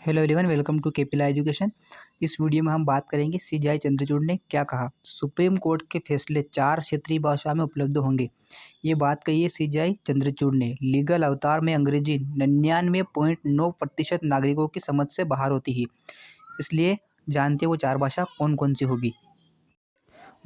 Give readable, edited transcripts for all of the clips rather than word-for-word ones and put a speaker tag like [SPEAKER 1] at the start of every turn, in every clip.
[SPEAKER 1] Hello everyone, welcome to KPL education. इस video में हम बात करेंगे सीजेआई चंद्रचूड़ ने क्या कहा। सुप्रीम कोर्ट के फैसले 4 क्षेत्रीय भाषा में उपलब्ध होंगे, ये बात कही है सीजेआई चंद्रचूड़ ने। लीगल अवतार में अंग्रेजी 99.9% नागरिकों की समझ से बाहर होती है, इसलिए जानते वो 4 भाषा कौन कौन सी होगी।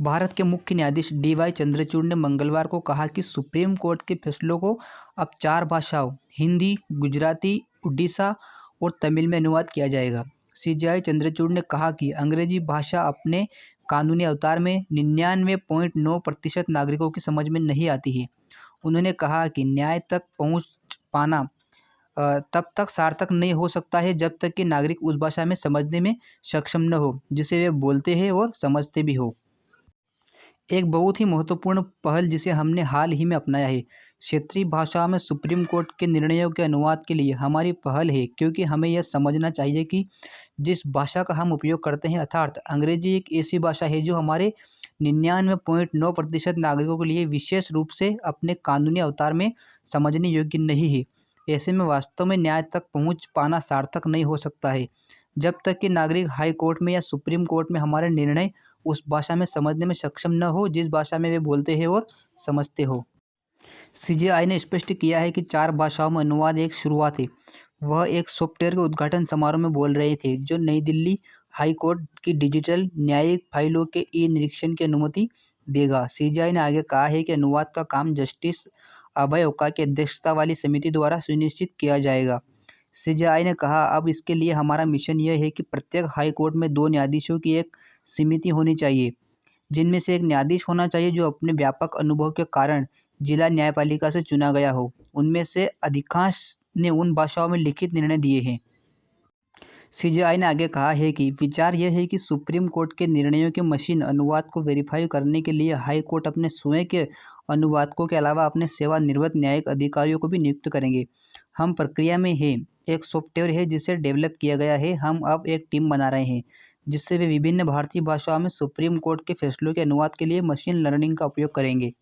[SPEAKER 1] भारत के मुख्य न्यायाधीश डीवाई चंद्रचूड़ ने मंगलवार को कहा कि सुप्रीम कोर्ट के फैसलों को अब 4 भाषाओं हिंदी, गुजराती, उड़ीसा और तमिल में अनुवाद किया जाएगा। सीजेआई चंद्रचूड़ ने कहा कि अंग्रेजी भाषा अपने कानूनी अवतार में 99.9% नागरिकों की समझ में नहीं आती है। उन्होंने कहा कि न्याय तक पहुंच पाना तब तक सार्थक नहीं हो सकता है जब तक कि नागरिक उस भाषा में समझने में सक्षम न हो जिसे वे बोलते हैं और समझते भी हो। एक बहुत ही महत्वपूर्ण पहल जिसे हमने हाल ही में अपनाया है, क्षेत्रीय भाषाओं में सुप्रीम कोर्ट के निर्णयों के अनुवाद के लिए हमारी पहल है, क्योंकि हमें यह समझना चाहिए कि जिस भाषा का हम उपयोग करते हैं अर्थात अंग्रेजी एक ऐसी भाषा है जो हमारे 99.9% नागरिकों के लिए विशेष रूप से अपने कानूनी अवतार में समझने योग्य नहीं है। ऐसे में वास्तव में न्याय तक पहुंच पाना सार्थक नहीं हो सकता है जब तक कि नागरिक हाई कोर्ट में या सुप्रीम कोर्ट में हमारे निर्णय उस भाषा में समझने में सक्षम न हो जिस भाषा में वे बोलते हैं और समझते हो। सीजेआई ने स्पष्ट किया है कि 4 भाषाओं में अनुवाद एक शुरुआत है। वह एक सॉफ्टवेयर के उद्घाटन समारोह में बोल रहे थे जो नई दिल्ली हाई कोर्ट की डिजिटल न्यायिक फाइलों के ई-निरीक्षण की अनुमति देगा। सीजेआई ने आगे कहा है कि अनुवाद का काम जस्टिस अभय ओका की अध्यक्षता वाली समिति द्वारा सुनिश्चित किया जाएगा। सीजेआई ने कहा, अब इसके लिए हमारा मिशन यह है कि प्रत्येक हाई कोर्ट में 2 न्यायाधीशों की एक समिति होनी चाहिए, जिनमें से एक न्यायाधीश होना चाहिए जो अपने व्यापक अनुभव के कारण जिला न्यायपालिका से चुना गया हो। उनमें से अधिकांश ने उन भाषाओं में लिखित निर्णय दिए हैं। सीजेआई ने आगे कहा है कि विचार यह है कि सुप्रीम कोर्ट के निर्णयों के मशीन अनुवाद को वेरीफाई करने के लिए हाई कोर्ट अपने स्वयं के अनुवादकों के अलावा अपने सेवानिवृत्त न्यायिक अधिकारियों को भी नियुक्त करेंगे। हम प्रक्रिया में हैं। एक सॉफ्टवेयर है जिसे डेवलप किया गया है। हम अब एक टीम बना रहे हैं जिससे वे विभिन्न भारतीय भाषाओं में सुप्रीम कोर्ट के फैसलों के अनुवाद के लिए मशीन लर्निंग का उपयोग करेंगे।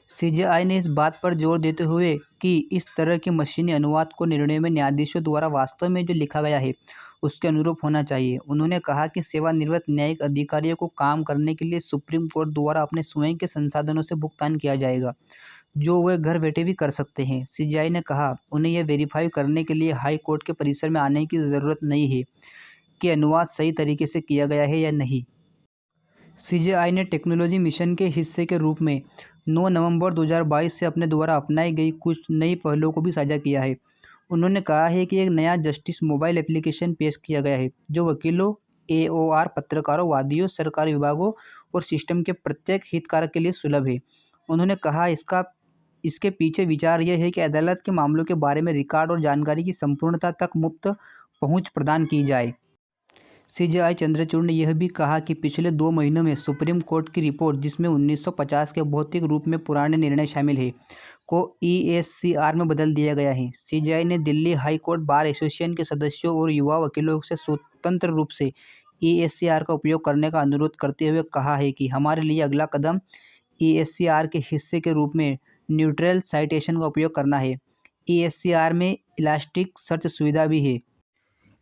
[SPEAKER 1] सीजेआई ने इस बात पर जोर देते हुए कि इस तरह के मशीनी अनुवाद को निर्णय में न्यायाधीशों द्वारा वास्तव में जो लिखा गया है उसके अनुरूप होना चाहिए। उन्होंने कहा कि सेवानिवृत्त न्यायिक अधिकारियों को काम करने के लिए सुप्रीम कोर्ट द्वारा अपने स्वयं के संसाधनों से भुगतान किया जाएगा, जो वे घर बैठे भी कर सकते हैं। सीजेआई ने कहा, उन्हें यह वेरीफाई करने के लिए हाई कोर्ट के परिसर में आने की ज़रूरत नहीं है कि अनुवाद सही तरीके से किया गया है या नहीं। सीजेआई ने टेक्नोलॉजी मिशन के हिस्से के रूप में 9 नवंबर 2022 से अपने द्वारा अपनाई गई कुछ नई पहलों को भी साझा किया है। उन्होंने कहा है कि एक नया जस्टिस मोबाइल एप्लीकेशन पेश किया गया है जो वकीलों, एओआर, पत्रकारों, वादियों, सरकारी विभागों और सिस्टम के प्रत्येक हितधारक के लिए सुलभ है। उन्होंने कहा, इसके पीछे विचार यह है कि अदालत के मामलों के बारे में रिकॉर्ड और जानकारी की संपूर्णता तक मुफ्त पहुँच प्रदान की जाए। सीजेआई चंद्रचूड़ ने यह भी कहा कि पिछले 2 महीनों में सुप्रीम कोर्ट की रिपोर्ट, जिसमें 1950 के भौतिक रूप में पुराने निर्णय शामिल है, को ईएससीआर में बदल दिया गया है। सीजेआई ने Delhi high court bar association के सदस्यों और युवा वकीलों से स्वतंत्र रूप से ईएससीआर का उपयोग करने का अनुरोध करते हुए कहा है कि हमारे लिए अगला कदम ईएससीआर के हिस्से के रूप में न्यूट्रल साइटेशन का उपयोग करना है। ईएससीआर में इलास्टिक सर्च सुविधा भी है,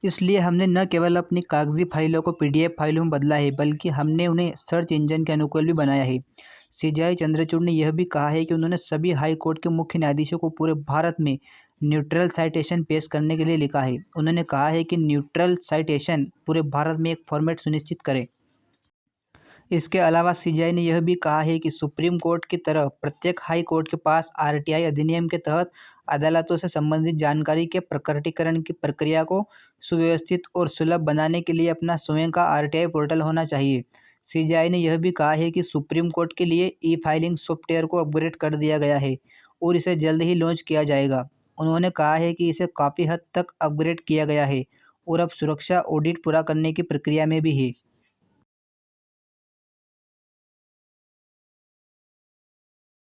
[SPEAKER 1] इसलिए हमने न केवल अपनी कागजी फाइलों को पीडीएफ फाइलों में बदला है, बल्कि हमने उन्हें सर्च इंजन के अनुकूल भी बनाया है। सीजेआई चंद्रचूड़ ने यह भी कहा है कि उन्होंने सभी हाई कोर्ट के मुख्य न्यायाधीशों को पूरे भारत में न्यूट्रल साइटेशन पेश करने के लिए लिखा है। उन्होंने कहा है कि न्यूट्रल साइटेशन पूरे भारत में एक फॉर्मेट सुनिश्चित करें। इसके अलावा सीजेआई ने यह भी कहा है कि सुप्रीम कोर्ट की तरह प्रत्येक हाई कोर्ट के पास आरटीआई अधिनियम के तहत अदालतों से संबंधित जानकारी के प्रकटीकरण की प्रक्रिया को सुव्यवस्थित और सुलभ बनाने के लिए अपना स्वयं का आरटीआई पोर्टल होना चाहिए। सीजेआई ने यह भी कहा है कि सुप्रीम कोर्ट के लिए ई फाइलिंग सॉफ्टवेयर को अपग्रेड कर दिया गया है और इसे जल्द ही लॉन्च किया जाएगा। उन्होंने कहा है कि इसे काफ़ी हद तक अपग्रेड किया गया है और अब सुरक्षा ऑडिट पूरा करने की प्रक्रिया में भी है।